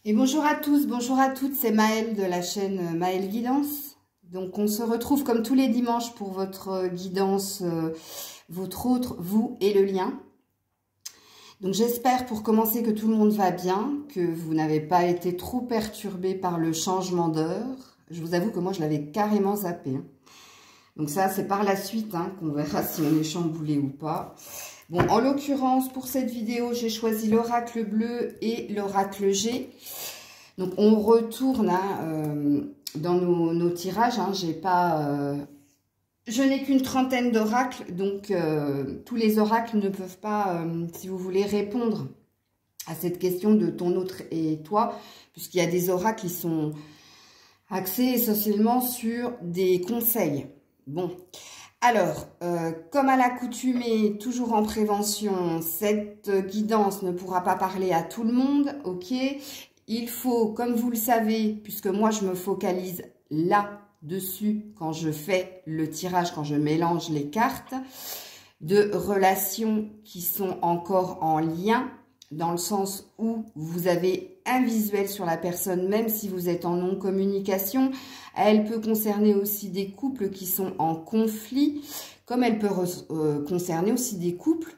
Et bonjour à tous, bonjour à toutes, c'est Maëlle de la chaîne Maëlle Guidance. Donc on se retrouve comme tous les dimanches pour votre guidance, votre autre, vous et le lien. Donc j'espère pour commencer que tout le monde va bien, que vous n'avez pas été trop perturbé par le changement d'heure. Je vous avoue que moi je l'avais carrément zappé. Donc ça c'est par la suite qu'on verra si on est chamboulé ou pas. Bon, en l'occurrence, pour cette vidéo, j'ai choisi l'oracle bleu et l'oracle G. Donc, on retourne dans nos tirages. Je n'ai qu'une trentaine d'oracles, donc tous les oracles ne peuvent pas, si vous voulez, répondre à cette question de ton autre et toi, puisqu'il y a des oracles qui sont axés essentiellement sur des conseils. Bon. Alors, comme à l'accoutumée, toujours en prévention, cette guidance ne pourra pas parler à tout le monde, ok? Il faut, comme vous le savez, puisque moi je me focalise là-dessus quand je fais le tirage, quand je mélange les cartes, de relations qui sont encore en lien, dans le sens où vous avez un visuel sur la personne, même si vous êtes en non-communication. Elle peut concerner aussi des couples qui sont en conflit, comme elle peut concerner aussi des couples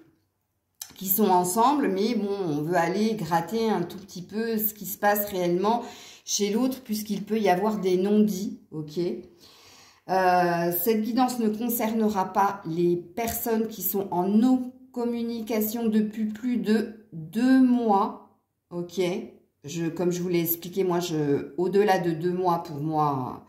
qui sont ensemble, mais bon, on veut aller gratter un tout petit peu ce qui se passe réellement chez l'autre, puisqu'il peut y avoir des non-dits, ok? Cette guidance ne concernera pas les personnes qui sont en non-communication depuis plus de 2 mois, ok? Comme je vous l'ai expliqué, moi, au-delà de 2 mois, pour moi,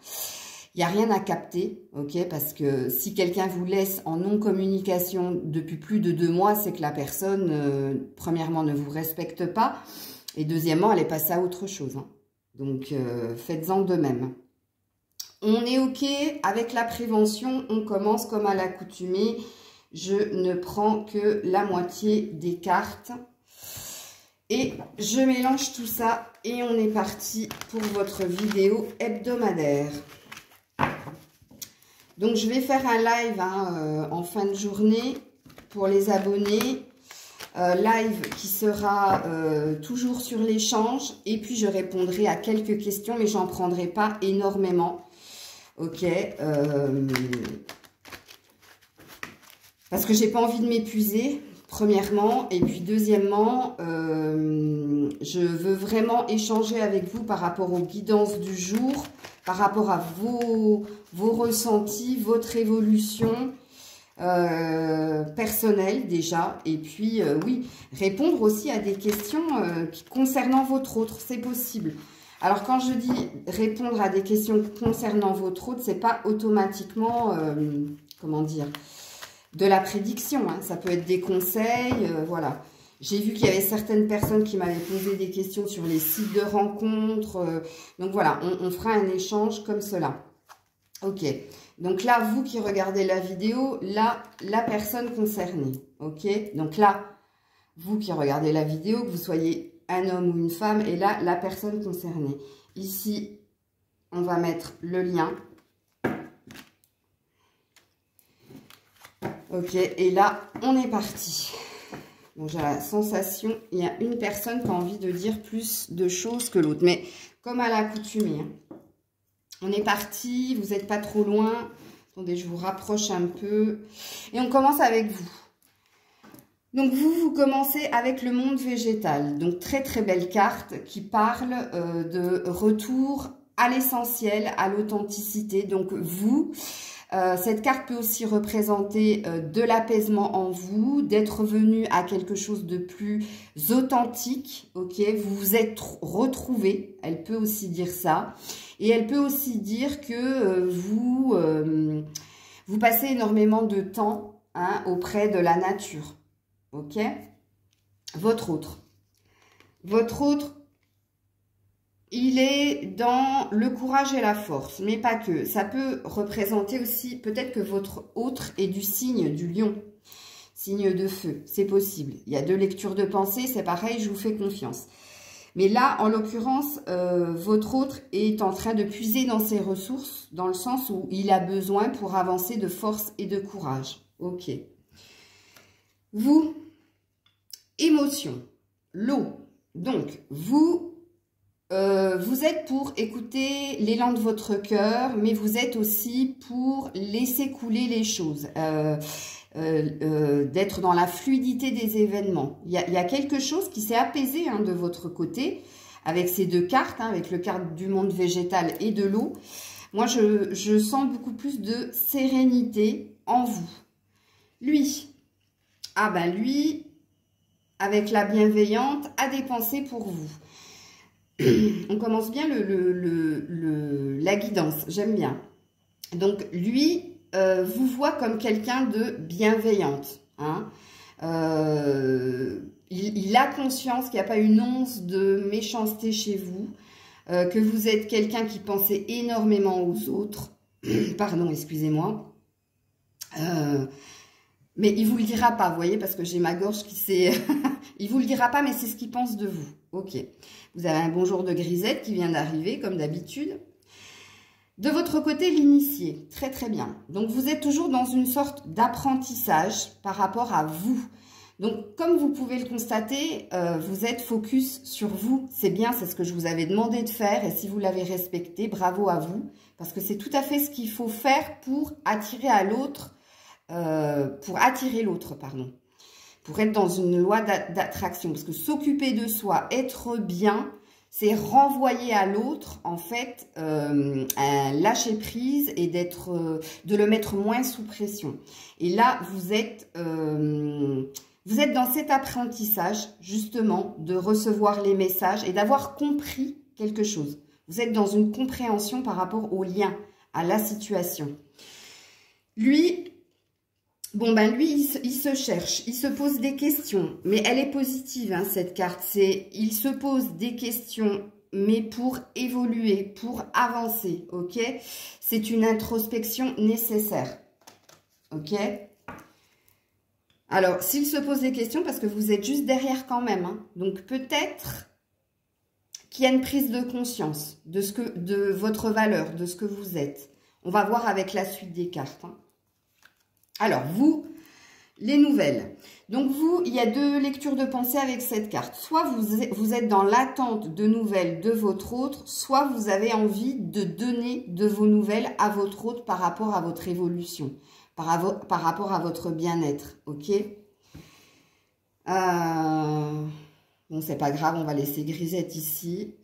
il n'y a rien à capter, ok? Parce que si quelqu'un vous laisse en non-communication depuis plus de 2 mois, c'est que la personne, premièrement, ne vous respecte pas, et deuxièmement, elle est passée à autre chose. Donc, faites-en de même. On est ok avec la prévention, on commence comme à l'accoutumée. Je ne prends que la moitié des cartes. Et je mélange tout ça et on est parti pour votre vidéo hebdomadaire. Donc, je vais faire un live en fin de journée pour les abonnés. Live qui sera toujours sur l'échange. Et puis, je répondrai à quelques questions, mais j'en prendrai pas énormément. Ok. Parce que j'ai pas envie de m'épuiser. Premièrement, et puis deuxièmement, je veux vraiment échanger avec vous par rapport aux guidances du jour, par rapport à vos ressentis, votre évolution personnelle déjà, et puis oui, répondre aussi à des questions concernant votre autre, c'est possible. Alors quand je dis répondre à des questions concernant votre autre, c'est pas automatiquement, comment dire, de la prédiction, ça peut être des conseils, voilà. J'ai vu qu'il y avait certaines personnes qui m'avaient posé des questions sur les sites de rencontres, donc voilà, on fera un échange comme cela. Ok, donc là, vous qui regardez la vidéo, là, la personne concernée, ok? Donc là, vous qui regardez la vidéo, que vous soyez un homme ou une femme, et là, la personne concernée. Ici, on va mettre le lien. Ok, et là, on est parti. Bon, j'ai la sensation, il y a une personne qui a envie de dire plus de choses que l'autre. Mais comme à l'accoutumée, on est parti, vous n'êtes pas trop loin. Attendez, je vous rapproche un peu. Et on commence avec vous. Donc, vous commencez avec le monde végétal. Donc, très, très belle carte qui parle de retour à l'essentiel, à l'authenticité. Donc, vous... cette carte peut aussi représenter de l'apaisement en vous, d'être venu à quelque chose de plus authentique, ok? Vous vous êtes retrouvé, elle peut aussi dire ça. Et elle peut aussi dire que vous passez énormément de temps auprès de la nature, ok? Votre autre, il est dans le courage et la force, mais pas que. Ça peut représenter aussi, peut-être que votre autre est du signe du lion, signe de feu, c'est possible. Il y a 2 lectures de pensée, c'est pareil, je vous fais confiance. Mais là, en l'occurrence, votre autre est en train de puiser dans ses ressources, dans le sens où il a besoin pour avancer de force et de courage. Ok. Vous, émotion, l'eau. Donc, vous... Vous êtes pour écouter l'élan de votre cœur, mais vous êtes aussi pour laisser couler les choses, d'être dans la fluidité des événements. Il y a quelque chose qui s'est apaisé de votre côté, avec ces deux cartes, avec le carte du monde végétal et de l'eau. Moi, je sens beaucoup plus de sérénité en vous. Lui, lui, avec la bienveillante, a des pensées pour vous. On commence bien la guidance, j'aime bien. Donc, lui vous voit comme quelqu'un de bienveillante. Il a conscience qu'il n'y a pas une once de méchanceté chez vous, que vous êtes quelqu'un qui pensait énormément aux autres. Pardon, excusez-moi. Mais il ne vous le dira pas, vous voyez, parce que j'ai ma gorge qui s'est... Il ne vous le dira pas, mais c'est ce qu'il pense de vous. Ok. Vous avez un bonjour de grisette qui vient d'arriver, comme d'habitude. De votre côté, l'initié. Très, très bien. Donc, vous êtes toujours dans une sorte d'apprentissage par rapport à vous. Donc, comme vous pouvez le constater, vous êtes focus sur vous. C'est bien, c'est ce que je vous avais demandé de faire. Et si vous l'avez respecté, bravo à vous. Parce que c'est tout à fait ce qu'il faut faire pour attirer à l'autre, pardon. Pour être dans une loi d'attraction. Parce que s'occuper de soi, être bien, c'est renvoyer à l'autre, en fait, un lâcher prise et de le mettre moins sous pression. Et là, vous êtes dans cet apprentissage, justement, de recevoir les messages et d'avoir compris quelque chose. Vous êtes dans une compréhension par rapport au lien, à la situation. Lui... lui, il se cherche, il se pose des questions, mais elle est positive, cette carte. Il se pose des questions, mais pour évoluer, pour avancer, ok? C'est une introspection nécessaire, ok? Alors, s'il se pose des questions, parce que vous êtes juste derrière quand même, donc peut-être qu'il y a une prise de conscience de votre valeur, de ce que vous êtes. On va voir avec la suite des cartes, Alors, vous, les nouvelles. Donc, vous, il y a deux lectures de pensée avec cette carte. Soit vous êtes dans l'attente de nouvelles de votre autre, soit vous avez envie de donner de vos nouvelles à votre autre par rapport à votre évolution, par rapport à votre bien-être, ok? Bon, c'est pas grave, on va laisser Grisette ici.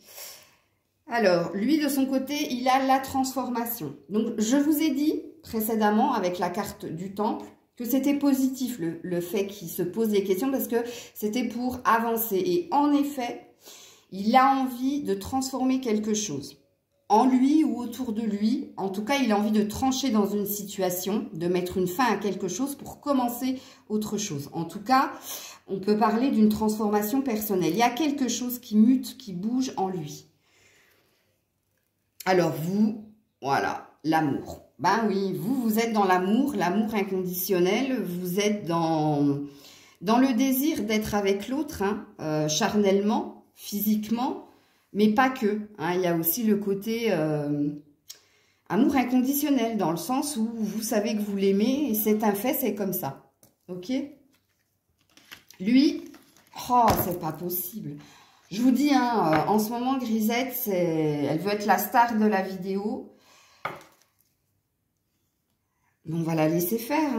Alors, lui, de son côté, il a la transformation. Donc, je vous ai dit précédemment, avec la carte du temple, que c'était positif le fait qu'il se pose des questions parce que c'était pour avancer. Et en effet, il a envie de transformer quelque chose. En lui ou autour de lui, en tout cas, il a envie de trancher dans une situation, de mettre une fin à quelque chose pour commencer autre chose. En tout cas, on peut parler d'une transformation personnelle. Il y a quelque chose qui mute, qui bouge en lui. Alors vous, voilà, l'amour. Ben oui, vous êtes dans l'amour inconditionnel. Vous êtes dans le désir d'être avec l'autre, charnellement, physiquement, mais pas que. Il y a aussi le côté amour inconditionnel, dans le sens où vous savez que vous l'aimez et c'est un fait, c'est comme ça. Ok? Lui, oh, c'est pas possible. Je vous dis, en ce moment, Grisette, elle veut être la star de la vidéo. On va la laisser faire.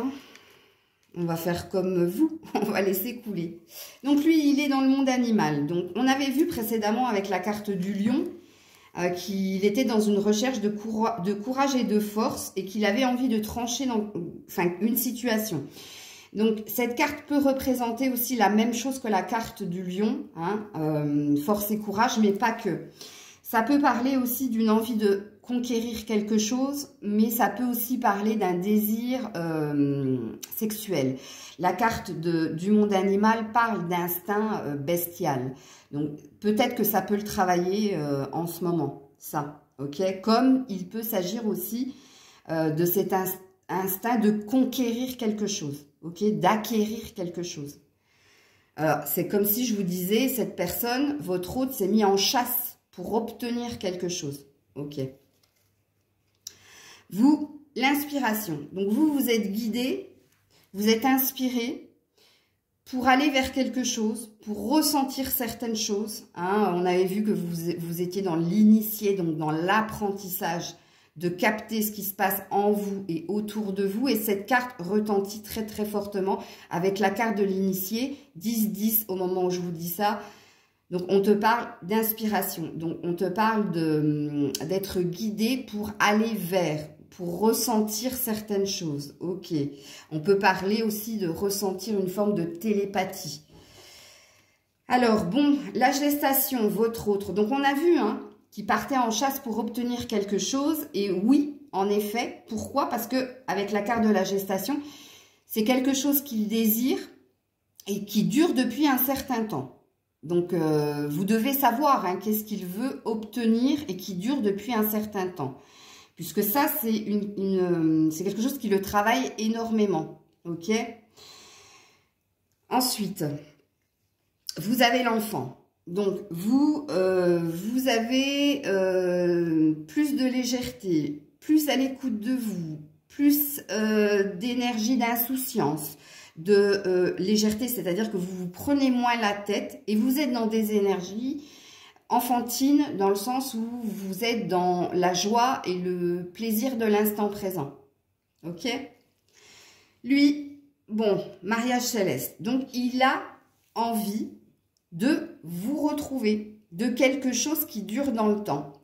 On va faire comme vous. On va laisser couler. Donc, lui, il est dans le monde animal. Donc, on avait vu précédemment avec la carte du lion qu'il était dans une recherche de courage et de force et qu'il avait envie de trancher dans une situation. Donc, cette carte peut représenter aussi la même chose que la carte du lion, force et courage, mais pas que. Ça peut parler aussi d'une envie de conquérir quelque chose, mais ça peut aussi parler d'un désir sexuel. La carte du monde animal parle d'instinct bestial. Donc, peut-être que ça peut le travailler en ce moment, ça, ok? Comme il peut s'agir aussi de cet instinct de conquérir quelque chose. Ok, d'acquérir quelque chose. Alors, c'est comme si je vous disais, cette personne, votre hôte, s'est mis en chasse pour obtenir quelque chose. Ok. Vous, l'inspiration. Donc, vous êtes guidé, vous êtes inspiré pour aller vers quelque chose, pour ressentir certaines choses. Hein. On avait vu que vous étiez dans l'initié, donc dans l'apprentissage de capter ce qui se passe en vous et autour de vous. Et cette carte retentit très très fortement avec la carte de l'initié, 10-10 au moment où je vous dis ça. Donc on te parle d'inspiration, donc on te parle d'être guidé pour aller vers, pour ressentir certaines choses. Ok, on peut parler aussi de ressentir une forme de télépathie. Alors bon, la gestation, votre autre, donc on a vu qui partait en chasse pour obtenir quelque chose, et oui, en effet, pourquoi? Parce que avec la carte de la gestation, c'est quelque chose qu'il désire et qui dure depuis un certain temps. Donc vous devez savoir qu'est-ce qu'il veut obtenir et qui dure depuis un certain temps. Puisque ça, c'est c'est quelque chose qui le travaille énormément. Ok. Ensuite, vous avez l'enfant. Donc, vous avez plus de légèreté, plus à l'écoute de vous, plus d'énergie, d'insouciance, de légèreté, c'est-à-dire que vous vous prenez moins la tête et vous êtes dans des énergies enfantine dans le sens où vous êtes dans la joie et le plaisir de l'instant présent. Ok? Lui, bon, mariage céleste. Donc, il a envie de vous retrouver, de quelque chose qui dure dans le temps.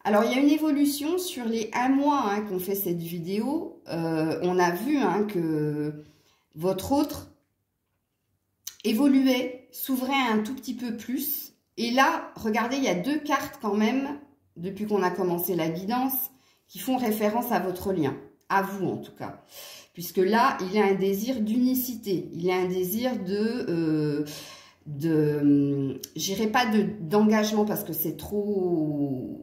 Alors, il y a une évolution sur les 1 mois qu'on fait cette vidéo. On a vu que votre autre évoluait, s'ouvrait un tout petit peu plus. Et là, regardez, il y a 2 cartes quand même, depuis qu'on a commencé la guidance, qui font référence à votre lien, à vous en tout cas. Puisque là, il a un désir d'unicité, il a un désir j'irai pas d'engagement parce que c'est trop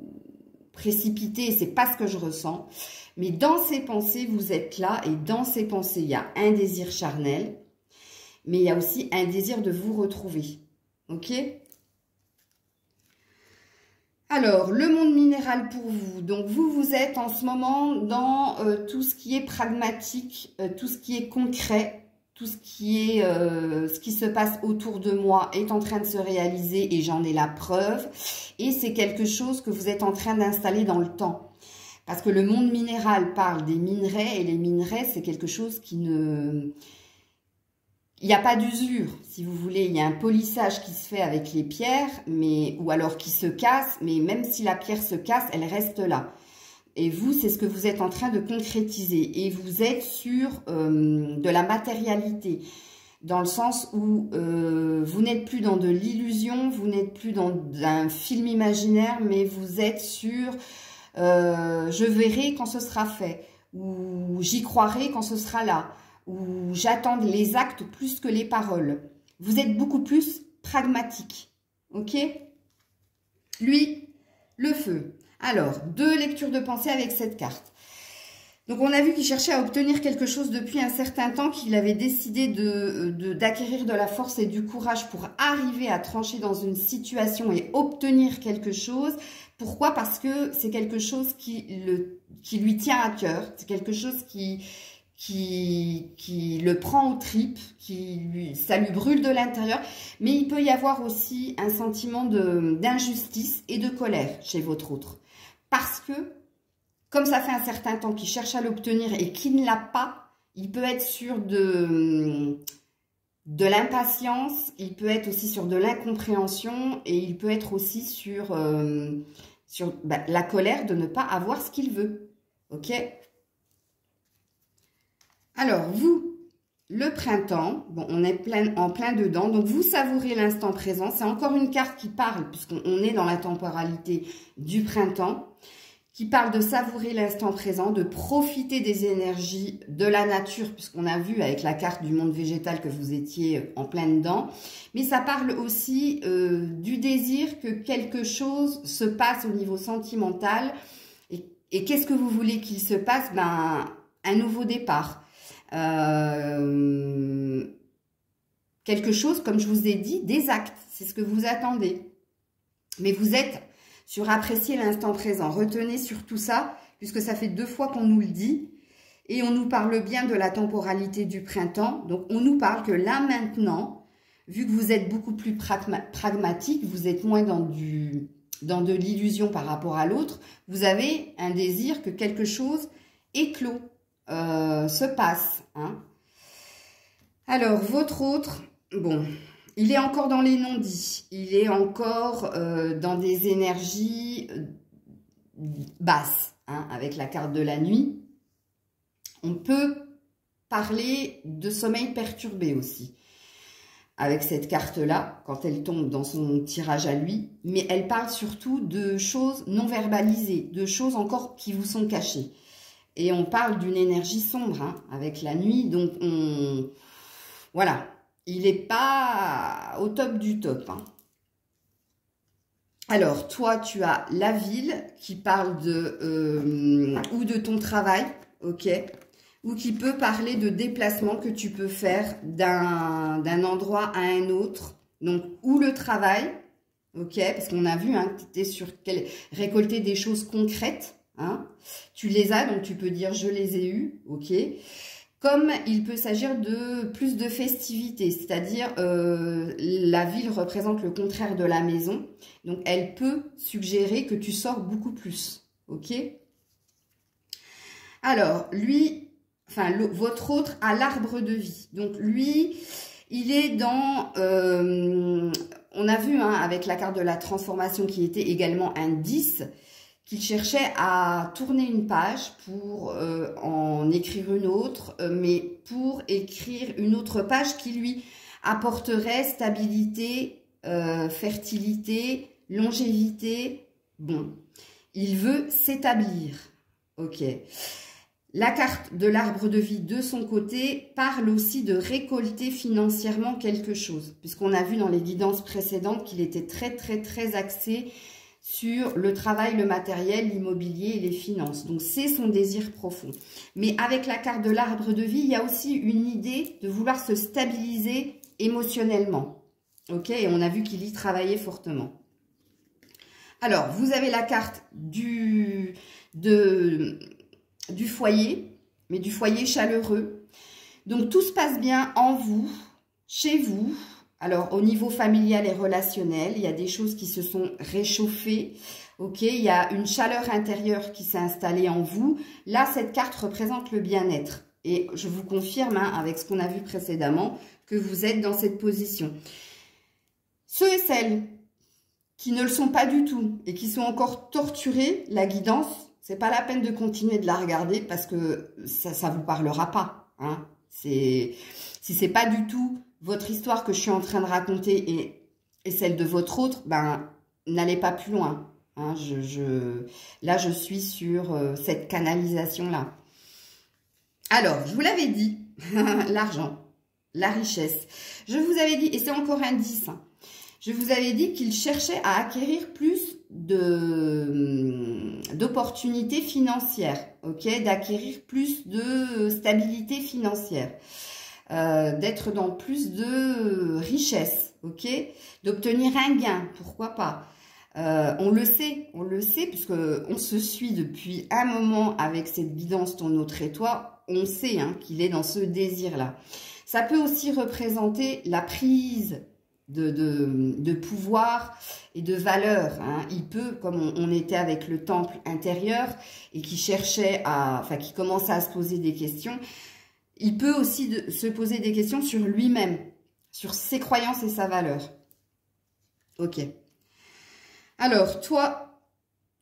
précipité, c'est pas ce que je ressens. Mais dans ses pensées, vous êtes là, et dans ses pensées, il y a un désir charnel, mais il y a aussi un désir de vous retrouver. Ok ? Alors, le monde minéral pour vous. Donc, vous êtes en ce moment dans tout ce qui est pragmatique, tout ce qui est concret, tout ce qui est ce qui se passe autour de moi est en train de se réaliser et j'en ai la preuve. Et c'est quelque chose que vous êtes en train d'installer dans le temps. Parce que le monde minéral parle des minerais et les minerais, c'est quelque chose qui ne... Il n'y a pas d'usure, si vous voulez. Il y a un polissage qui se fait avec les pierres, ou alors qui se casse. Mais même si la pierre se casse, elle reste là. Et vous, c'est ce que vous êtes en train de concrétiser. Et vous êtes sur de la matérialité. Dans le sens où vous n'êtes plus dans de l'illusion, vous n'êtes plus dans un film imaginaire, mais vous êtes sur je verrai quand ce sera fait. Ou j'y croirai quand ce sera là. Où j'attends les actes plus que les paroles. Vous êtes beaucoup plus pragmatique. Ok? Lui, le feu. Alors, 2 lectures de pensée avec cette carte. Donc, on a vu qu'il cherchait à obtenir quelque chose depuis un certain temps, qu'il avait décidé d'acquérir de la force et du courage pour arriver à trancher dans une situation et obtenir quelque chose. Pourquoi? Parce que c'est quelque chose qui lui tient à cœur. C'est quelque chose qui le prend aux tripes, ça lui brûle de l'intérieur, mais il peut y avoir aussi un sentiment d'injustice et de colère chez votre autre. Parce que, comme ça fait un certain temps qu'il cherche à l'obtenir et qu'il ne l'a pas, il peut être sur de l'impatience, il peut être aussi sur de l'incompréhension et il peut être aussi sur la colère de ne pas avoir ce qu'il veut. Ok ? Alors, vous, le printemps, bon, on est en plein dedans, donc vous savourez l'instant présent. C'est encore une carte qui parle, puisqu'on est dans la temporalité du printemps, qui parle de savourer l'instant présent, de profiter des énergies de la nature, puisqu'on a vu avec la carte du monde végétal que vous étiez en plein dedans. Mais ça parle aussi du désir que quelque chose se passe au niveau sentimental. Et qu'est-ce que vous voulez qu'il se passe? Ben, un nouveau départ. Quelque chose, comme je vous ai dit, des actes, c'est ce que vous attendez. Mais vous êtes sur apprécier l'instant présent. Retenez sur tout ça, puisque ça fait 2 fois qu'on nous le dit. Et on nous parle bien de la temporalité du printemps. Donc, on nous parle que là, maintenant, vu que vous êtes beaucoup plus pragmatique, vous êtes moins dans de l'illusion par rapport à l'autre, vous avez un désir que quelque chose éclot, se passe. Hein. Alors, votre autre, bon, il est encore dans les non-dits. Il est encore dans des énergies basses, hein, avec la carte de la nuit. On peut parler de sommeil perturbé aussi, avec cette carte-là, quand elle tombe dans son tirage à lui. Mais elle parle surtout de choses non verbalisées, de choses encore qui vous sont cachées. Et on parle d'une énergie sombre, hein, avec la nuit. Donc, voilà, il n'est pas au top du top. Hein. Alors, toi, tu as la ville qui parle ou de ton travail, ok, ou qui peut parler de déplacement que tu peux faire d'un endroit à un autre. Donc, ou le travail, ok, parce qu'on a vu hein, que tu étais sur récolter des choses concrètes. Hein. Tu les as, donc tu peux dire « je les ai eues », ok. Comme il peut s'agir de plus de festivités, c'est-à-dire la ville représente le contraire de la maison. Donc, elle peut suggérer que tu sors beaucoup plus, ok. Alors, lui, enfin, votre autre a l'arbre de vie. Donc, lui, il est dans... on a vu, hein, avec la carte de la transformation qui était également un 10, qu'il cherchait à tourner une page pour en écrire une autre, mais pour écrire une autre page qui lui apporterait stabilité, fertilité, longévité. Bon, il veut s'établir, ok. La carte de l'arbre de vie, de son côté, parle aussi de récolter financièrement quelque chose, puisqu'on a vu dans les guidances précédentes qu'il était très axé sur le travail, le matériel, l'immobilier et les finances. Donc, c'est son désir profond. Mais avec la carte de l'arbre de vie, il y a aussi une idée de vouloir se stabiliser émotionnellement. Ok, et on a vu qu'il y travaillait fortement. Alors, vous avez la carte du foyer, mais du foyer chaleureux. Donc, tout se passe bien en vous, chez vous. Alors, au niveau familial et relationnel, il y a des choses qui se sont réchauffées. Ok, il y a une chaleur intérieure qui s'est installée en vous. Là, cette carte représente le bien-être. Et je vous confirme, hein, avec ce qu'on a vu précédemment, que vous êtes dans cette position. Ceux et celles qui ne le sont pas du tout et qui sont encore torturés, la guidance, c'est pas la peine de continuer de la regarder parce que ça vous parlera pas. Hein. Si c'est pas du tout votre histoire que je suis en train de raconter et celle de votre autre, ben, n'allez pas plus loin. Hein. Là, je suis sur cette canalisation-là. Alors, je vous l'avais dit, l'argent, la richesse. Je vous avais dit, et c'est encore un 10, hein, je vous avais dit qu'il cherchait à acquérir plus d'opportunités financières, ok, d'acquérir plus de stabilité financière. D'être dans plus de richesse, ok, d'obtenir un gain, pourquoi pas. On le sait, puisque on se suit depuis un moment avec cette guidance ton autre et toi, on sait hein, qu'il est dans ce désir-là. Ça peut aussi représenter la prise de pouvoir et de valeur. Hein. Il peut, comme on était avec le temple intérieur et qui cherchait qui commençait à se poser des questions, il peut aussi se poser des questions sur lui-même, sur ses croyances et sa valeur. Ok. Alors, toi,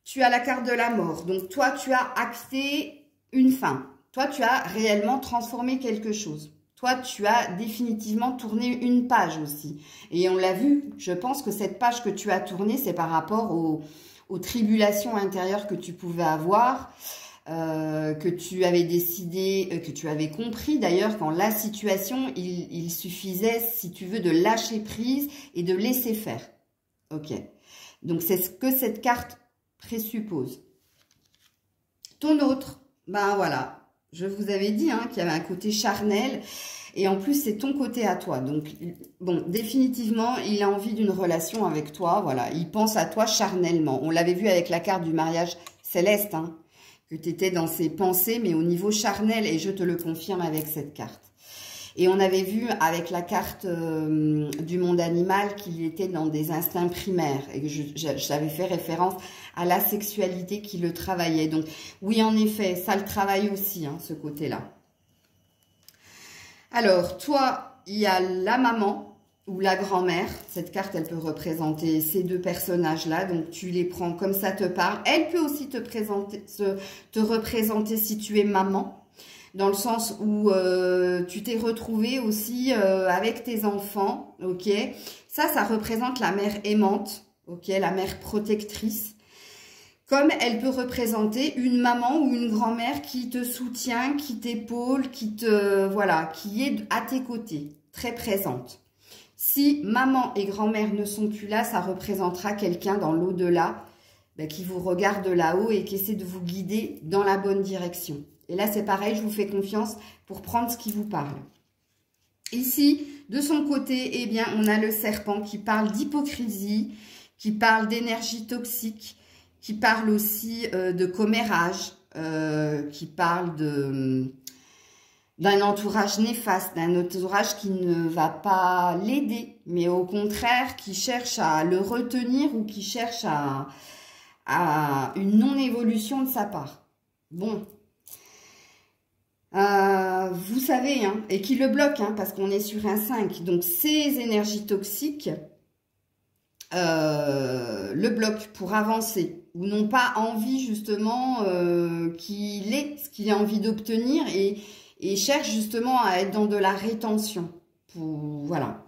tu as la carte de la mort. Donc, toi, tu as acté une fin. Toi, tu as réellement transformé quelque chose. Toi, tu as définitivement tourné une page aussi. Et on l'a vu, je pense que cette page que tu as tournée, c'est par rapport aux tribulations intérieures que tu pouvais avoir, que tu avais décidé, que tu avais compris d'ailleurs qu'en la situation, il suffisait, si tu veux, de lâcher prise et de laisser faire. Ok. Donc, c'est ce que cette carte présuppose. Ton autre, ben voilà. Je vous avais dit hein, qu'il y avait un côté charnel et en plus, c'est ton côté à toi. Donc, bon, définitivement, il a envie d'une relation avec toi. Voilà, il pense à toi charnellement. On l'avait vu avec la carte du mariage céleste, hein, que tu étais dans ses pensées, mais au niveau charnel, et je te le confirme avec cette carte. Et on avait vu avec la carte du monde animal qu'il était dans des instincts primaires, et que j'avais fait référence à la sexualité qui le travaillait. Donc oui, en effet, ça le travaille aussi, hein, ce côté-là. Alors, toi, il y a la maman ou la grand-mère. Cette carte, elle peut représenter ces deux personnages-là. Donc, tu les prends comme ça te parle. Elle peut aussi te représenter si tu es maman. Dans le sens où tu t'es retrouvé aussi avec tes enfants, ok. Ça représente la mère aimante, ok, la mère protectrice. Comme elle peut représenter une maman ou une grand-mère qui te soutient, qui t'épaule, voilà, qui est à tes côtés, très présente. Si maman et grand-mère ne sont plus là, ça représentera quelqu'un dans l'au-delà qui vous regarde de là-haut et qui essaie de vous guider dans la bonne direction. Et là, c'est pareil, je vous fais confiance pour prendre ce qui vous parle. Ici, de son côté, eh bien, on a le serpent qui parle d'hypocrisie, qui parle d'énergie toxique, qui parle aussi de commérage, qui parle d'un entourage néfaste, d'un entourage qui ne va pas l'aider, mais au contraire, qui cherche à le retenir ou qui cherche à une non-évolution de sa part. Bon. Vous savez, hein, et qui le bloque, hein, parce qu'on est sur un 5. Donc, ces énergies toxiques le bloquent pour avancer, ou n'ont pas envie, justement, qu'il ait ce qu'il a envie d'obtenir, et cherche justement à être dans de la rétention. Voilà.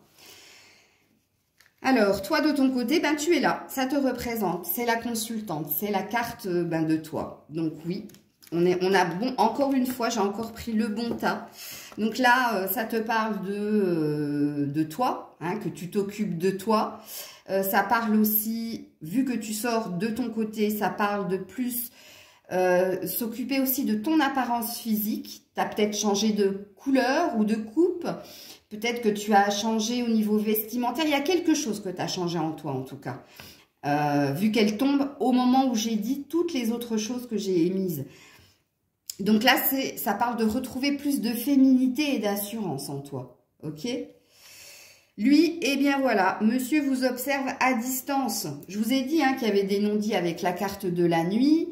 Alors, toi, de ton côté, ben, tu es là. Ça te représente. C'est la consultante. C'est la carte de toi. Donc, oui. On a bon, encore une fois, j'ai encore pris le bon tas. Donc là, ça te parle de toi, hein, que tu t'occupes de toi. Ça parle aussi, vu que tu sors de ton côté, ça parle de plus s'occuper aussi de ton apparence physique. Tu as peut-être changé de couleur ou de coupe. Peut-être que tu as changé au niveau vestimentaire. Il y a quelque chose que tu as changé en toi, en tout cas. Vu qu'elle tombe au moment où j'ai dit toutes les autres choses que j'ai émises. Donc là, ça parle de retrouver plus de féminité et d'assurance en toi, ok? Lui, eh bien voilà, monsieur vous observe à distance. Je vous ai dit hein, qu'il y avait des non-dits avec la carte de la nuit.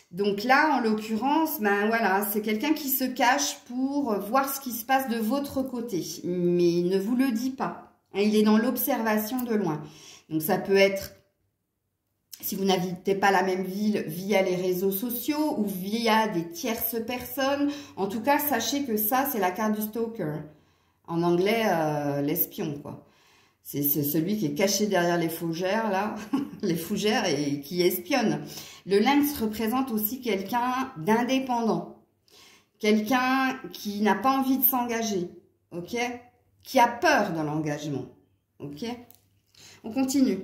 Donc là, en l'occurrence, ben voilà, c'est quelqu'un qui se cache pour voir ce qui se passe de votre côté. Mais il ne vous le dit pas. Il est dans l'observation de loin. Donc ça peut être... Si vous n'habitez pas la même ville via les réseaux sociaux ou via des tierces personnes, en tout cas, sachez que ça, c'est la carte du stalker. En anglais, l'espion, quoi. C'est celui qui est caché derrière les fougères, là, les fougères et qui espionne. Le lynx représente aussi quelqu'un d'indépendant. Quelqu'un qui n'a pas envie de s'engager, ok? Qui a peur de l'engagement, ok? On continue.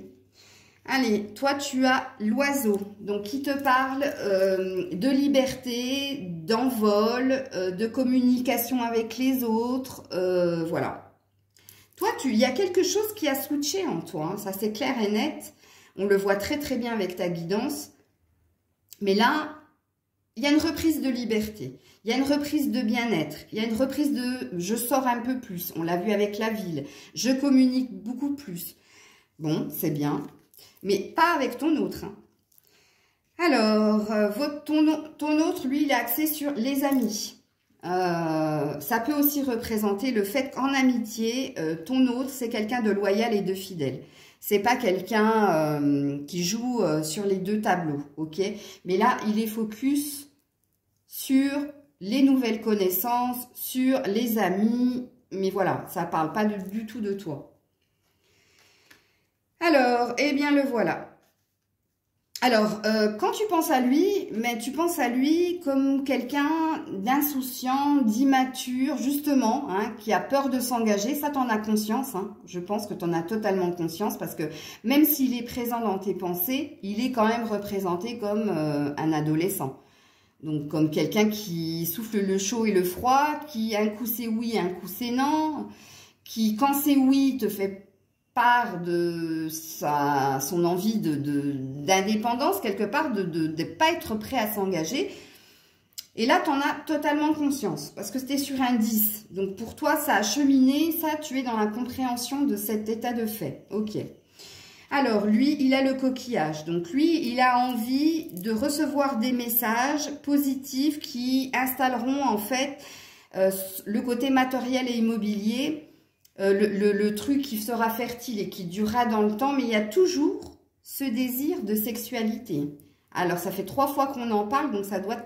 Allez, toi, tu as l'oiseau, donc qui te parle de liberté, d'envol, de communication avec les autres, voilà. Toi, il y a quelque chose qui a switché en toi, hein, ça c'est clair et net, on le voit très très bien avec ta guidance, mais là, il y a une reprise de liberté, il y a une reprise de bien-être, il y a une reprise de « je sors un peu plus », on l'a vu avec la ville, je communique beaucoup plus. Bon, c'est bien. Mais pas avec ton autre. Hein. Alors, ton autre, lui, il est axé sur les amis. Ça peut aussi représenter le fait qu'en amitié, ton autre, c'est quelqu'un de loyal et de fidèle. C'est pas quelqu'un qui joue sur les deux tableaux, ok? Mais là, il est focus sur les nouvelles connaissances, sur les amis. Mais voilà, ça parle pas du tout de toi. Alors, eh bien, le voilà. Alors, quand tu penses à lui, mais tu penses à lui comme quelqu'un d'insouciant, d'immature, justement, hein, qui a peur de s'engager. Ça, t'en as conscience. Hein. Je pense que t'en as totalement conscience parce que même s'il est présent dans tes pensées, il est quand même représenté comme un adolescent. Donc, comme quelqu'un qui souffle le chaud et le froid, qui un coup c'est oui, un coup c'est non, qui quand c'est oui te fait part de son envie d'indépendance, quelque part, de ne pas être prêt à s'engager. Et là, tu en as totalement conscience, parce que c'était sur un 10. Donc, pour toi, ça a cheminé, ça, tu es dans la compréhension de cet état de fait. Ok. Alors, lui, il a le coquillage. Donc, lui, il a envie de recevoir des messages positifs qui installeront, en fait, le côté matériel et immobilier, le truc qui sera fertile et qui durera dans le temps. Mais il y a toujours ce désir de sexualité. Alors, ça fait 3 fois qu'on en parle, donc ça doit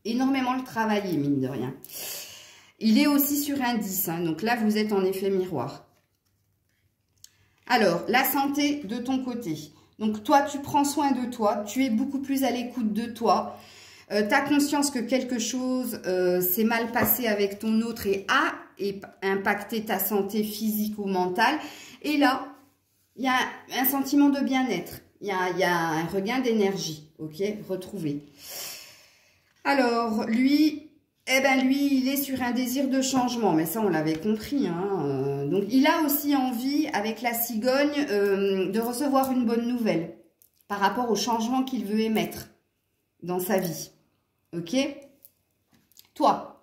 énormément le travailler, mine de rien. Il est aussi sur un 10, hein, donc là, vous êtes en effet miroir. Alors, la santé de ton côté. Donc, toi, tu prends soin de toi, tu es beaucoup plus à l'écoute de toi. Tu as conscience que quelque chose s'est mal passé avec ton autre et a impacté ta santé physique ou mentale. Et là, il y a un sentiment de bien-être. Il y a un regain d'énergie, ok, retrouvé. Alors, lui, il est sur un désir de changement, mais ça, on l'avait compris. Hein. Donc, il a aussi envie, avec la cigogne, de recevoir une bonne nouvelle par rapport au changement qu'il veut émettre dans sa vie. Ok? Toi,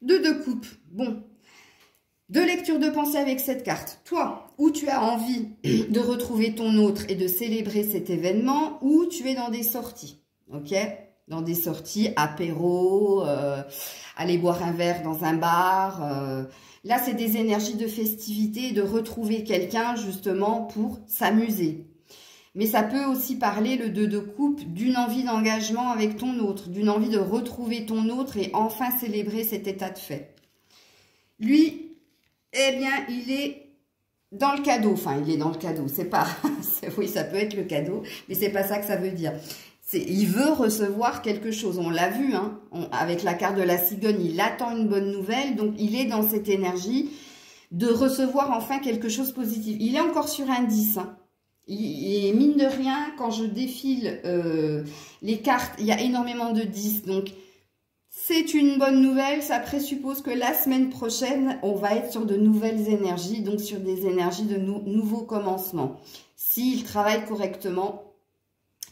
2 de coupe. Bon, 2 lectures de pensée avec cette carte. Toi, où tu as envie de retrouver ton autre et de célébrer cet événement, ou tu es dans des sorties. Ok? Dans des sorties, apéro, aller boire un verre dans un bar. Là, c'est des énergies de festivité, de retrouver quelqu'un justement pour s'amuser. Mais ça peut aussi parler, le 2 de coupe, d'une envie d'engagement avec ton autre, d'une envie de retrouver ton autre et enfin célébrer cet état de fait. Lui, eh bien, il est dans le cadeau. Enfin, il est dans le cadeau, c'est pas... oui, ça peut être le cadeau, mais c'est pas ça que ça veut dire. Il veut recevoir quelque chose, on l'a vu, hein, avec la carte de la cigogne, il attend une bonne nouvelle, donc il est dans cette énergie de recevoir enfin quelque chose de positif. Il est encore sur un 10, hein. Et mine de rien, quand je défile les cartes, il y a énormément de 10, donc c'est une bonne nouvelle, ça présuppose que la semaine prochaine, on va être sur de nouvelles énergies, donc sur des énergies de nouveaux commencements, s'il travaille correctement.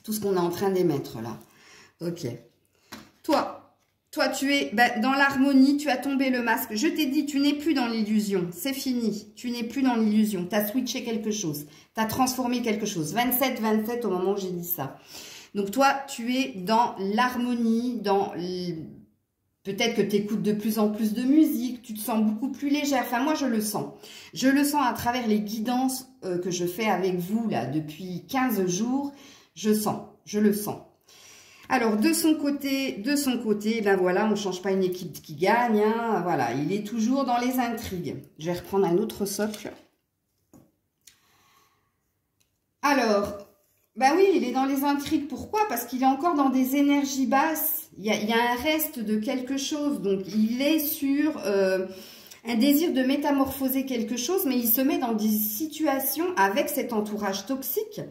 Tout ce qu'on est en train d'émettre là. Ok. Toi, tu es dans l'harmonie, tu as tombé le masque. Je t'ai dit, tu n'es plus dans l'illusion. C'est fini. Tu n'es plus dans l'illusion. Tu as switché quelque chose. Tu as transformé quelque chose. 27 au moment où j'ai dit ça. Donc toi, tu es dans l'harmonie, dans... Peut-être que tu écoutes de plus en plus de musique, tu te sens beaucoup plus légère. Enfin, moi, je le sens. Je le sens à travers les guidances que je fais avec vous là depuis 15 jours. Je le sens. Alors, de son côté, ben voilà, on ne change pas une équipe qui gagne. Hein, voilà, il est toujours dans les intrigues. Je vais reprendre un autre socle. Alors, ben oui, il est dans les intrigues. Pourquoi? Parce qu'il est encore dans des énergies basses. Il y a un reste de quelque chose. Donc, il est sur un désir de métamorphoser quelque chose, mais il se met dans des situations avec cet entourage toxique.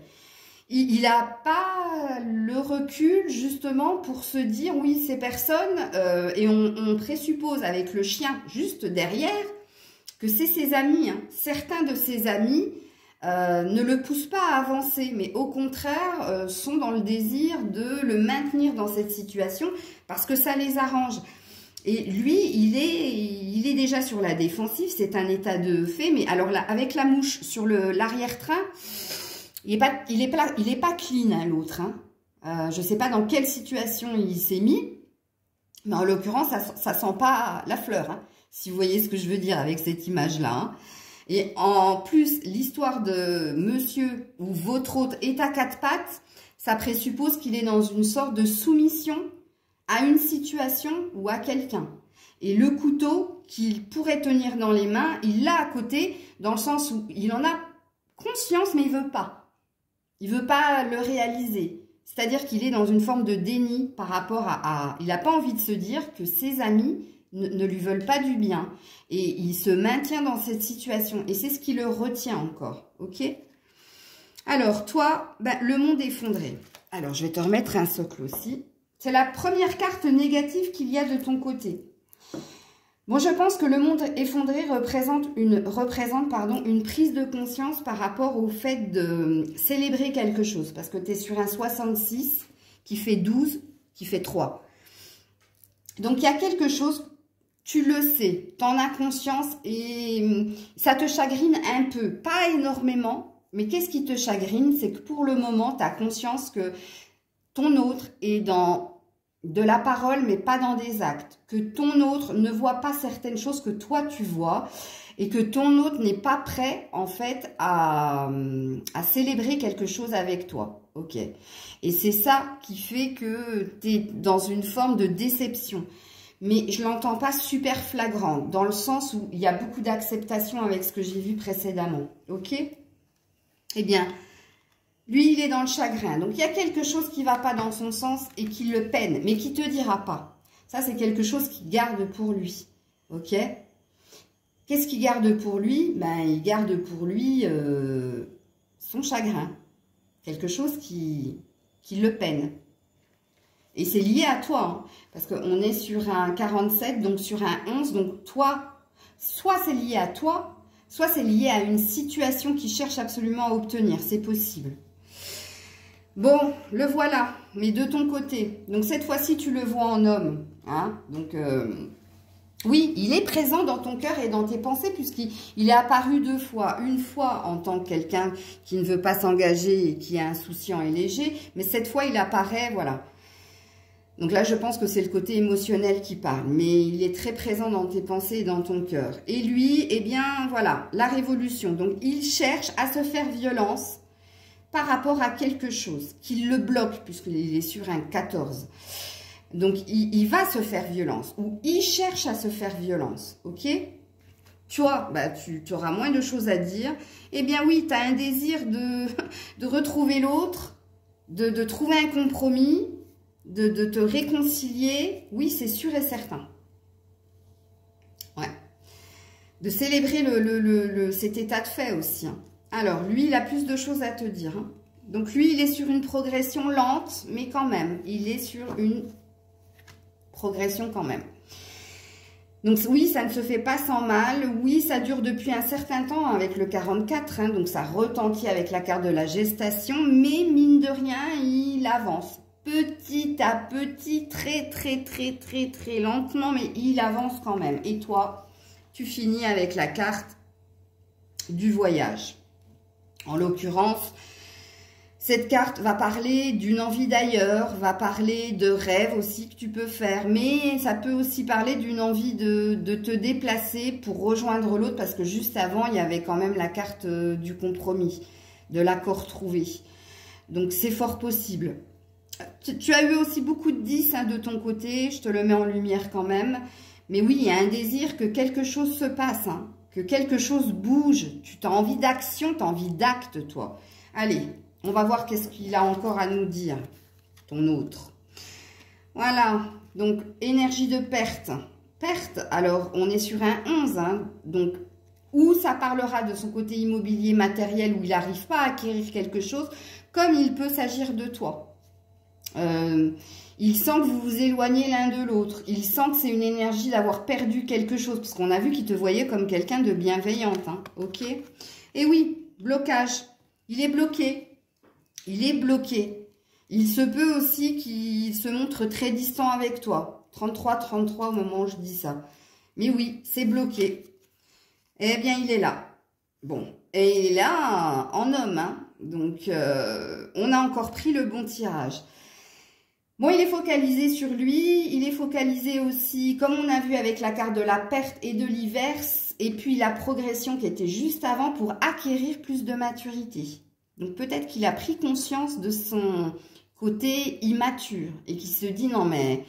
Il n'a pas le recul justement pour se dire oui, ces personnes, et on présuppose avec le chien juste derrière que c'est ses amis. Hein. Certains de ses amis ne le poussent pas à avancer, mais au contraire sont dans le désir de le maintenir dans cette situation parce que ça les arrange. Et lui, il est déjà sur la défensive, c'est un état de fait, mais alors là, avec la mouche sur l'arrière-train, il est pas clean, hein, l'autre. Hein. Je ne sais pas dans quelle situation il s'est mis, mais en l'occurrence, ça sent pas la fleur. Hein, si vous voyez ce que je veux dire avec cette image-là. Hein. Et en plus, l'histoire de monsieur ou votre hôte est à 4 pattes, ça présuppose qu'il est dans une sorte de soumission à une situation ou à quelqu'un. Et le couteau qu'il pourrait tenir dans les mains, il l'a à côté, dans le sens où il en a conscience, mais il veut pas. Il ne veut pas le réaliser. C'est-à-dire qu'il est dans une forme de déni par rapport à... Il n'a pas envie de se dire que ses amis ne lui veulent pas du bien. Et il se maintient dans cette situation. Et c'est ce qui le retient encore. Ok? Alors, toi, le monde effondré. Alors, je vais te remettre un socle aussi. C'est la première carte négative qu'il y a de ton côté. Bon, je pense que le monde effondré représente une prise de conscience par rapport au fait de célébrer quelque chose. Parce que tu es sur un 66 qui fait 12, qui fait 3. Donc, il y a quelque chose, tu le sais, tu en as conscience et ça te chagrine un peu. Pas énormément, mais qu'est-ce qui te chagrine? C'est que pour le moment, tu as conscience que ton autre est dans de la parole, mais pas dans des actes. Que ton autre ne voit pas certaines choses que toi, tu vois. Et que ton autre n'est pas prêt, en fait, à célébrer quelque chose avec toi. Ok. Et c'est ça qui fait que tu es dans une forme de déception. Mais je l'entends pas super flagrant, dans le sens où il y a beaucoup d'acceptation avec ce que j'ai vu précédemment. Ok. Eh bien, lui, il est dans le chagrin. Donc, il y a quelque chose qui ne va pas dans son sens et qui le peine, mais qui ne te dira pas. Ça, c'est quelque chose qu'il garde pour lui. Ok? Qu'est-ce qu'il garde pour lui? Ben, il garde pour lui son chagrin. Quelque chose qui le peine. Et c'est lié à toi. Hein, parce qu'on est sur un 47, donc sur un 11. Donc, toi, soit c'est lié à toi, soit c'est lié à une situation qu'il cherche absolument à obtenir. C'est possible. Bon, le voilà, mais de ton côté. Donc, cette fois-ci, tu le vois en homme. Hein? Donc, oui, il est présent dans ton cœur et dans tes pensées puisqu'il est apparu 2 fois. Une fois en tant que quelqu'un qui ne veut pas s'engager et qui est insouciant et léger. Mais cette fois, il apparaît, voilà. Donc là, je pense que c'est le côté émotionnel qui parle. Mais il est très présent dans tes pensées et dans ton cœur. Et lui, eh bien, voilà, la révolution. Donc, il cherche à se faire violence par rapport à quelque chose qui le bloque, puisqu'il est sur un 14. Donc, il va se faire violence, ou il cherche à se faire violence, ok? Toi, bah, tu auras moins de choses à dire. Eh bien oui, tu as un désir de retrouver l'autre, de trouver un compromis, de te réconcilier. Oui, c'est sûr et certain. Ouais. De célébrer cet état de fait aussi, hein. Alors, lui, il a plus de choses à te dire. Hein. Donc, lui, il est sur une progression lente, mais quand même. Il est sur une progression quand même. Donc, oui, ça ne se fait pas sans mal. Oui, ça dure depuis un certain temps avec le 44. Hein, donc, ça retentit avec la carte de la gestation. Mais, mine de rien, il avance. Petit à petit, très lentement. Mais il avance quand même. Et toi, tu finis avec la carte du voyage. En l'occurrence, cette carte va parler d'une envie d'ailleurs, va parler de rêves aussi que tu peux faire. Mais ça peut aussi parler d'une envie de te déplacer pour rejoindre l'autre. Parce que juste avant, il y avait quand même la carte du compromis, de l'accord trouvé. Donc, c'est fort possible. Tu as eu aussi beaucoup de 10 hein, de ton côté. Je te le mets en lumière quand même. Mais oui, il y a un désir que quelque chose se passe. Hein. Que quelque chose bouge, tu as envie d'action, tu as envie d'acte, toi. Allez, on va voir qu'est-ce qu'il a encore à nous dire, ton autre. Voilà, donc énergie de perte. Perte, alors on est sur un 11, hein, donc où ça parlera de son côté immobilier matériel, où il n'arrive pas à acquérir quelque chose, comme il peut s'agir de toi. Il sent que vous vous éloignez l'un de l'autre. Il sent que c'est une énergie d'avoir perdu quelque chose. Parce qu'on a vu qu'il te voyait comme quelqu'un de bienveillante. Hein, ok? Et oui, blocage. Il est bloqué. Il est bloqué. Il se peut aussi qu'il se montre très distant avec toi. 33 au moment où je dis ça. Mais oui, c'est bloqué. Eh bien, il est là. Bon. Et il est là en homme. Hein, donc, on a encore pris le bon tirage. Bon, il est focalisé sur lui, il est focalisé aussi, comme on a vu avec la carte de la perte et de l'inverse, et puis la progression qui était juste avant pour acquérir plus de maturité. Donc peut-être qu'il a pris conscience de son côté immature et qu'il se dit non mais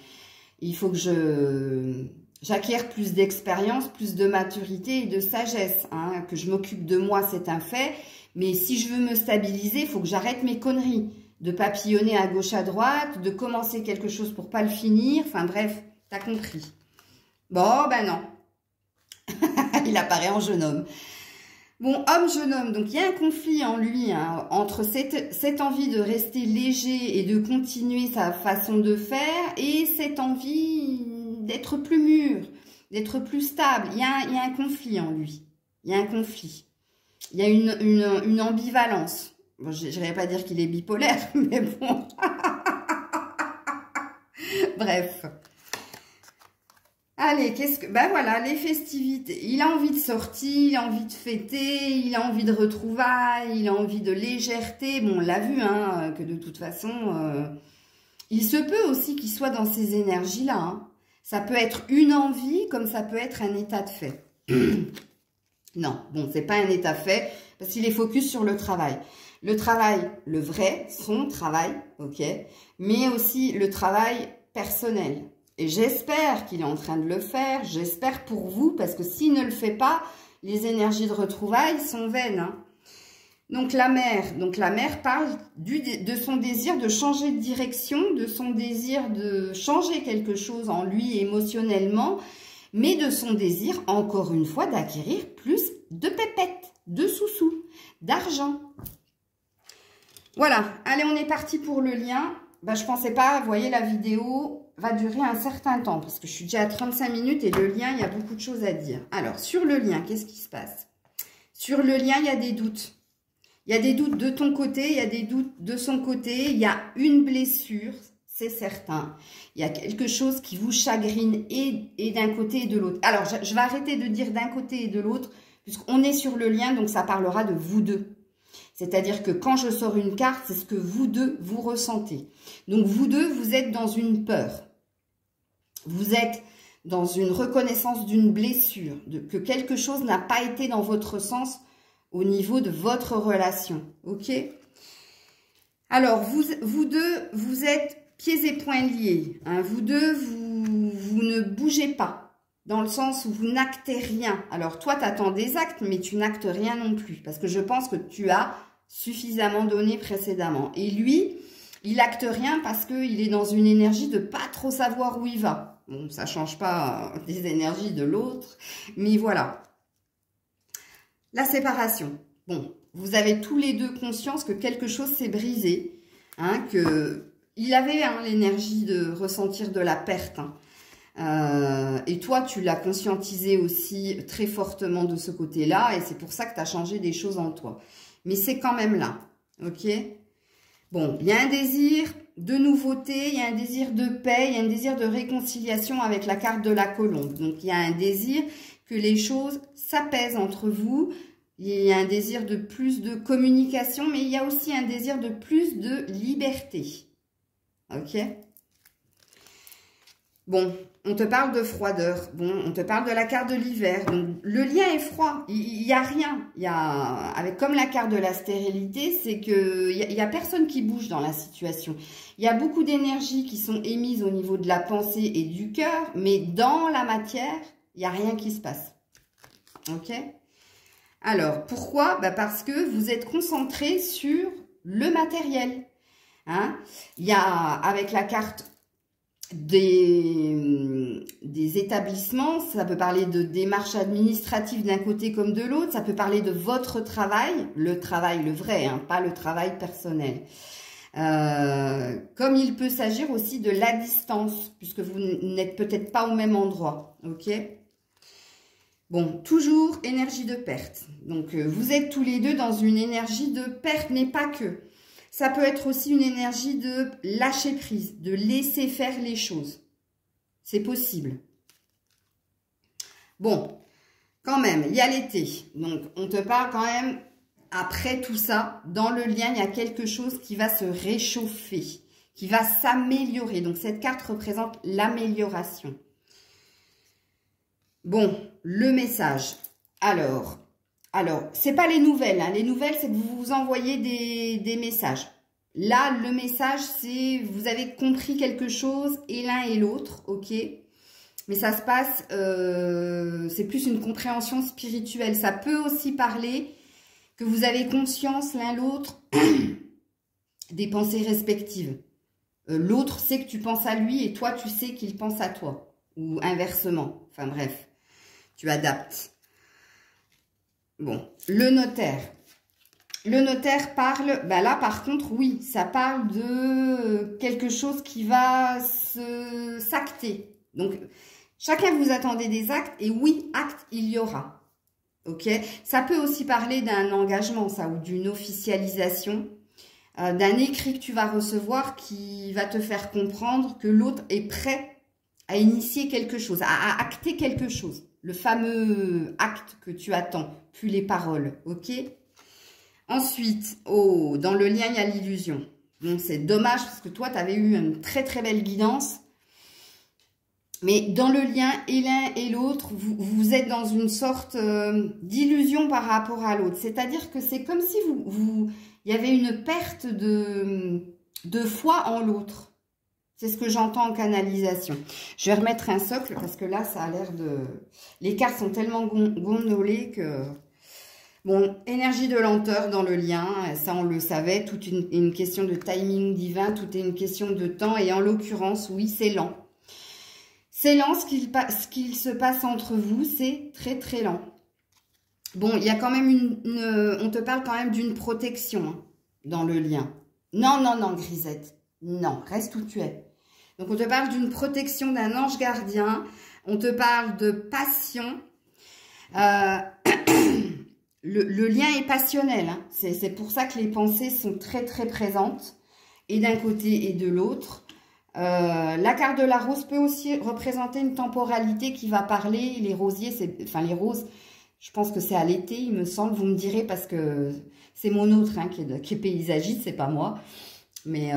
il faut que j'acquière plus d'expérience, plus de maturité et de sagesse, hein, que je m'occupe de moi, c'est un fait, mais si je veux me stabiliser, il faut que j'arrête mes conneries. De papillonner à gauche, à droite, de commencer quelque chose pour pas le finir. Enfin bref, t'as compris. Bon, ben non. Il apparaît en jeune homme. Bon, homme, jeune homme. Donc, il y a un conflit en lui hein, entre cette envie de rester léger et de continuer sa façon de faire et cette envie d'être plus mûr. d'être plus stable. Il y a un conflit en lui. Il y a un conflit. Il y a une ambivalence. Bon, je n'irais pas dire qu'il est bipolaire, mais bon. Bref. Allez, ben voilà, les festivités. Il a envie de sortir, il a envie de fêter, il a envie de retrouvailles, il a envie de légèreté. Bon, on l'a vu, hein, que de toute façon, il se peut aussi qu'il soit dans ces énergies-là. Hein. Ça peut être une envie, comme ça peut être un état de fait. Non, bon, c'est pas un état fait, parce qu'il est focus sur le travail. Le travail, le vrai, son travail, ok, mais aussi le travail personnel. Et j'espère qu'il est en train de le faire, j'espère pour vous, parce que s'il ne le fait pas, les énergies de retrouvailles sont vaines. Hein. Donc la mère parle de son désir de changer de direction, de son désir de changer quelque chose en lui émotionnellement, mais de son désir, encore une fois, d'acquérir plus de pépettes, de sous-sous, d'argent. Voilà, allez, on est parti pour le lien. Ben, je pensais pas, vous voyez, la vidéo va durer un certain temps, parce que je suis déjà à 35 minutes et le lien, il y a beaucoup de choses à dire. Alors, sur le lien, qu'est-ce qui se passe? Sur le lien, il y a des doutes. Il y a des doutes de ton côté, il y a des doutes de son côté, il y a une blessure, c'est certain. Il y a quelque chose qui vous chagrine et d'un côté et de l'autre. Alors, je vais arrêter de dire d'un côté et de l'autre, puisqu'on est sur le lien, donc ça parlera de vous deux. C'est-à-dire que quand je sors une carte, c'est ce que vous deux, vous ressentez. Donc, vous deux, vous êtes dans une peur. Vous êtes dans une reconnaissance d'une blessure, que quelque chose n'a pas été dans votre sens au niveau de votre relation. Ok? Alors, vous deux, vous êtes pieds et poings liés. Hein. Vous deux, vous ne bougez pas. Dans le sens où vous n'actez rien. Alors, toi, tu attends des actes, mais tu n'actes rien non plus. Parce que je pense que tu as suffisamment donné précédemment. Et lui, il acte rien parce qu'il est dans une énergie de pas trop savoir où il va. Bon, ça change pas des énergies de l'autre, mais voilà. La séparation. Bon, vous avez tous les deux conscience que quelque chose s'est brisé. Hein, que il avait hein, l'énergie de ressentir de la perte. Hein. Et toi, tu l'as conscientisé aussi très fortement de ce côté-là, et c'est pour ça que tu as changé des choses en toi. Mais c'est quand même là, ok? Bon, il y a un désir de nouveauté, il y a un désir de paix, il y a un désir de réconciliation avec la carte de la colombe. Donc, il y a un désir que les choses s'apaisent entre vous, il y a un désir de plus de communication, mais il y a aussi un désir de plus de liberté, ok? Bon, on te parle de froideur. Bon, on te parle de la carte de l'hiver. Donc, le lien est froid. Il y a rien. Il y a, avec comme la carte de la stérilité, c'est que il y a personne qui bouge dans la situation. Il y a beaucoup d'énergies qui sont émises au niveau de la pensée et du cœur, mais dans la matière, il n'y a rien qui se passe. Ok? Alors, pourquoi? Bah parce que vous êtes concentré sur le matériel. Hein? Il y a, avec la carte des établissements, ça peut parler de démarches administratives d'un côté comme de l'autre, ça peut parler de votre travail, le vrai, hein, pas le travail personnel. Comme il peut s'agir aussi de la distance, puisque vous n'êtes peut-être pas au même endroit, ok? Bon, toujours énergie de perte. Donc, vous êtes tous les deux dans une énergie de perte, mais pas que. Ça peut être aussi une énergie de lâcher prise, de laisser faire les choses. C'est possible. Bon, quand même, il y a l'été. Donc, on te parle quand même, après tout ça, dans le lien, il y a quelque chose qui va se réchauffer, qui va s'améliorer. Donc, cette carte représente l'amélioration. Bon, le message. Alors, c'est pas les nouvelles. Hein. Les nouvelles, c'est que vous vous envoyez des messages. Là, le message, c'est vous avez compris quelque chose et l'un et l'autre, ok? Mais ça se passe, c'est plus une compréhension spirituelle. Ça peut aussi parler que vous avez conscience l'un l'autre des pensées respectives. L'autre sait que tu penses à lui et toi, tu sais qu'il pense à toi. Ou inversement. Enfin bref, tu adaptes. Bon, le notaire. Le notaire parle, ben là par contre, oui, ça parle de quelque chose qui va s'acter. Donc, Chacun vous attendez des actes et oui, acte il y aura. Ok, ça peut aussi parler d'un engagement, ça, ou d'une officialisation, d'un écrit que tu vas recevoir qui va te faire comprendre que l'autre est prêt à initier quelque chose, à acter quelque chose. Le fameux acte que tu attends, puis les paroles, ok? Ensuite, oh, dans le lien, il y a l'illusion. Donc, c'est dommage parce que toi, tu avais eu une très très belle guidance. Mais dans le lien, et l'un et l'autre, vous êtes dans une sorte d'illusion par rapport à l'autre. C'est-à-dire que c'est comme si il y avait une perte de foi en l'autre. C'est ce que j'entends en canalisation. Je vais remettre un socle parce que là, ça a l'air de... Les cartes sont tellement gondolées que... Bon, énergie de lenteur dans le lien, ça on le savait, toute une question de timing divin, tout est une question de temps. Et en l'occurrence, oui, c'est lent. C'est lent, ce qu'il se passe entre vous, c'est très très lent. Bon, il y a quand même on te parle quand même d'une protection hein, dans le lien. Non, non, non, Grisette. Non, reste où tu es. Donc, on te parle d'une protection d'un ange gardien. On te parle de passion. Le lien est passionnel. Hein. C'est pour ça que les pensées sont très, très présentes. Et d'un côté et de l'autre. La carte de la rose peut aussi représenter une temporalité qui va parler. Les rosiers, enfin les roses, je pense que c'est à l'été, il me semble. Vous me direz parce que c'est mon autre hein, qui est paysagiste, c'est pas moi. Mais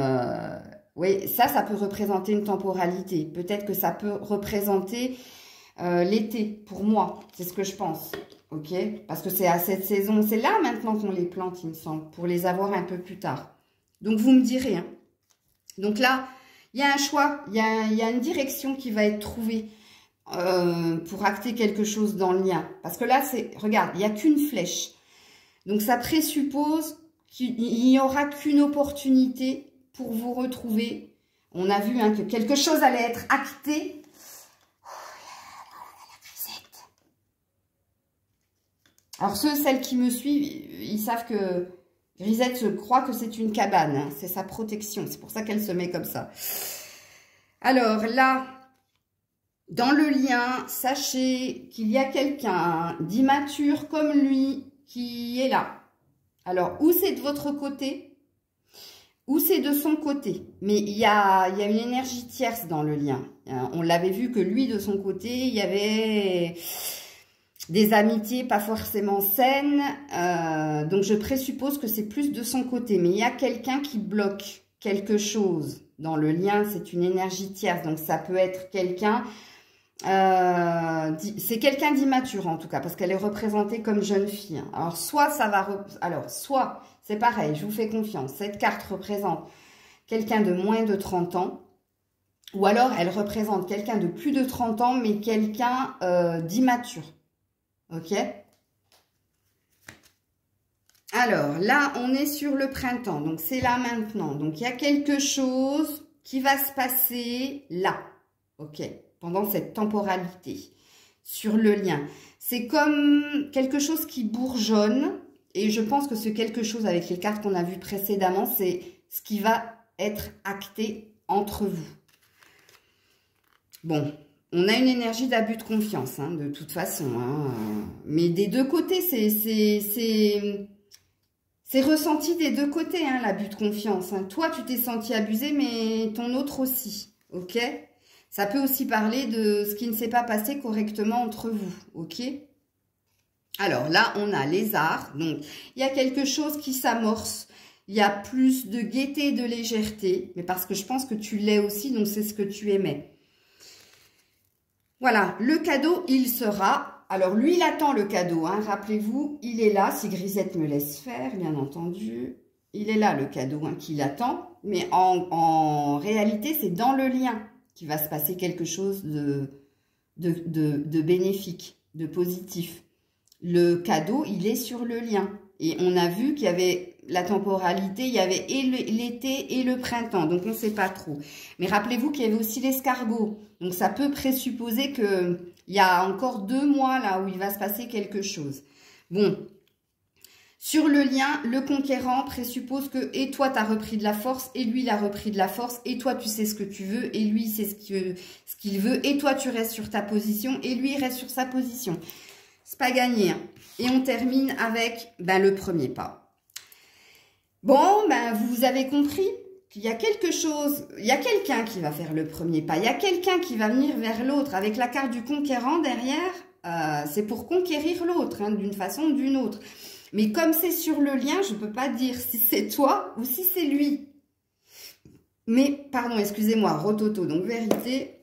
oui, ça peut représenter une temporalité. Peut-être que ça peut représenter l'été pour moi. C'est ce que je pense. Ok, parce que c'est à cette saison, c'est là maintenant qu'on les plante, il me semble, pour les avoir un peu plus tard. Donc vous me direz. Hein. Donc là. Il y a un choix, il y a une direction qui va être trouvée pour acter quelque chose dans le lien. Parce que là, regarde, il n'y a qu'une flèche. Donc, ça présuppose qu'il n'y aura qu'une opportunité pour vous retrouver. On a vu hein, que quelque chose allait être acté. Alors, celles qui me suivent, ils savent que Grisette croit que c'est une cabane, hein, c'est sa protection, c'est pour ça qu'elle se met comme ça. Alors là, dans le lien, sachez qu'il y a quelqu'un d'immature comme lui qui est là. Alors, ou c'est de votre côté, ou c'est de son côté. Mais il y a une énergie tierce dans le lien. On l'avait vu que lui, de son côté, il y avait... des amitiés pas forcément saines, donc je présuppose que c'est plus de son côté. Mais il y a quelqu'un qui bloque quelque chose dans le lien, c'est une énergie tierce. Donc ça peut être quelqu'un, c'est quelqu'un d'immature en tout cas, parce qu'elle est représentée comme jeune fille. Alors soit ça va, soit c'est pareil, je vous fais confiance, cette carte représente quelqu'un de moins de 30 ans, ou alors elle représente quelqu'un de plus de 30 ans, mais quelqu'un d'immature. Ok. Alors, là, on est sur le printemps. Donc, c'est là maintenant. Donc, il y a quelque chose qui va se passer là. Ok. Pendant cette temporalité. Sur le lien. C'est comme quelque chose qui bourgeonne. Et je pense que ce quelque chose, avec les cartes qu'on a vues précédemment, c'est ce qui va être acté entre vous. Bon. On a une énergie d'abus de confiance, hein, de toute façon. Hein. Mais des deux côtés, c'est ressenti des deux côtés, hein, l'abus de confiance. Hein. Toi, tu t'es senti abusé, mais ton autre aussi. Ok? Ça peut aussi parler de ce qui ne s'est pas passé correctement entre vous. Ok? Alors là, on a les arts. Donc, il y a quelque chose qui s'amorce. Il y a plus de gaieté et de légèreté. Mais parce que je pense que tu l'es aussi, donc c'est ce que tu aimais. Voilà, le cadeau, il sera... Alors, lui, il attend le cadeau, hein, rappelez-vous, il est là, si Grisette me laisse faire, bien entendu. Il est là, le cadeau, hein, qu'il attend. Mais en réalité, c'est dans le lien qu'il va se passer quelque chose de bénéfique, de positif. Le cadeau, il est sur le lien. Et on a vu qu'il y avait la temporalité, il y avait l'été et le printemps. Donc, on ne sait pas trop. Mais rappelez-vous qu'il y avait aussi l'escargot. Donc, ça peut présupposer qu'il y a encore 2 mois là où il va se passer quelque chose. Bon, Sur le lien, le conquérant présuppose que et toi, tu as repris de la force, et lui, il a repris de la force, et toi, tu sais ce que tu veux, et lui, c'est ce qu'il veut, et toi, tu restes sur ta position, et lui, il reste sur sa position. C'est pas gagné. Hein. Et on termine avec le premier pas. Bon, vous avez compris qu'il y a quelque chose, il y a quelqu'un qui va faire le premier pas, il y a quelqu'un qui va venir vers l'autre avec la carte du conquérant derrière, c'est pour conquérir l'autre, hein, d'une façon ou d'une autre. Mais comme c'est sur le lien, je ne peux pas dire si c'est toi ou si c'est lui. Mais, pardon, excusez-moi, rototo, donc vérité,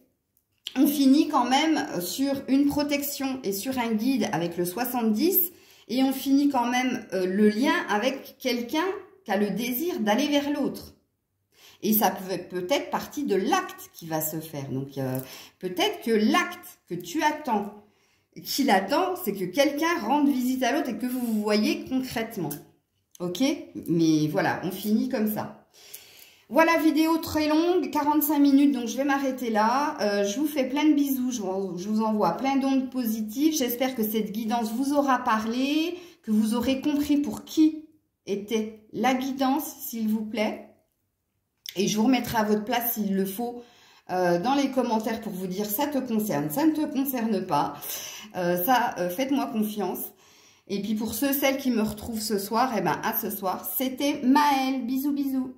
on finit quand même sur une protection et sur un guide avec le 70, et on finit quand même le lien avec quelqu'un qui a le désir d'aller vers l'autre. Et ça peut être partie de l'acte qui va se faire. Donc, peut-être que l'acte que tu attends, qu'il attend, c'est que quelqu'un rende visite à l'autre et que vous vous voyez concrètement. Ok? Mais voilà, on finit comme ça. Voilà, vidéo très longue, 45 minutes, donc je vais m'arrêter là. Je vous fais plein de bisous, je vous envoie plein d'ondes positives. J'espère que cette guidance vous aura parlé, que vous aurez compris pour qui était la guidance, s'il vous plaît. Et je vous remettrai à votre place s'il le faut dans les commentaires pour vous dire ça te concerne, ça ne te concerne pas. Faites-moi confiance. Et puis pour celles qui me retrouvent ce soir, à ce soir, c'était Maëlle. Bisous, bisous.